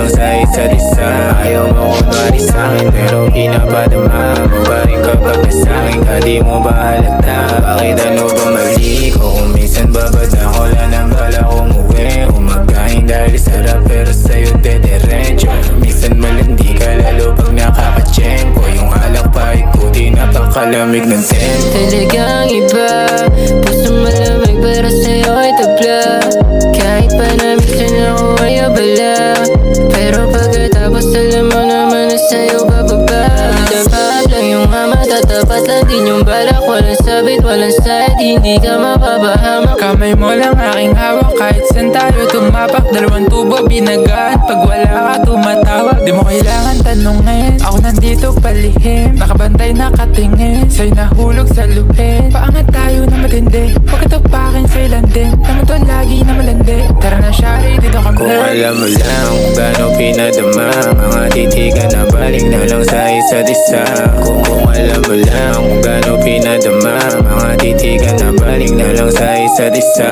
lang sa isa't isa. Ayaw mo kunwari sa'kin pero pinapadama mo pa rin kapag nasa'kin ka. Di mo ba halata? Bakit ano ba mali ko? Kung minsan babad ako lang nang bala umuwi. Umagain dahil sarap pero sa'yo dederencho. Minsan malandi ka lalo pag nakakatsyempo. Yung alak pa ikuti napakalamig ng tempo. Talagang iba, puso malamig pero sa'yo ay tabla. Kahit pa na minsan ako ay abala, pero pagkatapos alam mo naman na sa'yo bababa. Dapat lang yung ama, tatapat lang din yung balak. Walang sabit, walang side, hindi ka mapapahamak. Kamay mo lang aking hawak kahit saan tayo tumapak. Dalawang tubo binagaan, pag wala ka tumatawag. Di mo kailangan tanungin, ako nandito palihim. Nakabantay nakatingin, sa'y nahulog sa luhin. Paangat tayo na matindi, huwag katapakin sa ilan din. Naman to lagi na malandi, tara na shari dito kami. Kung alam mo lang kung gaano pinadama, mga titigan na balik na lang sa isa't isa. Kung alam mo lang kung gaano pinadama, mga titigan na balik na lang sa isa't isa.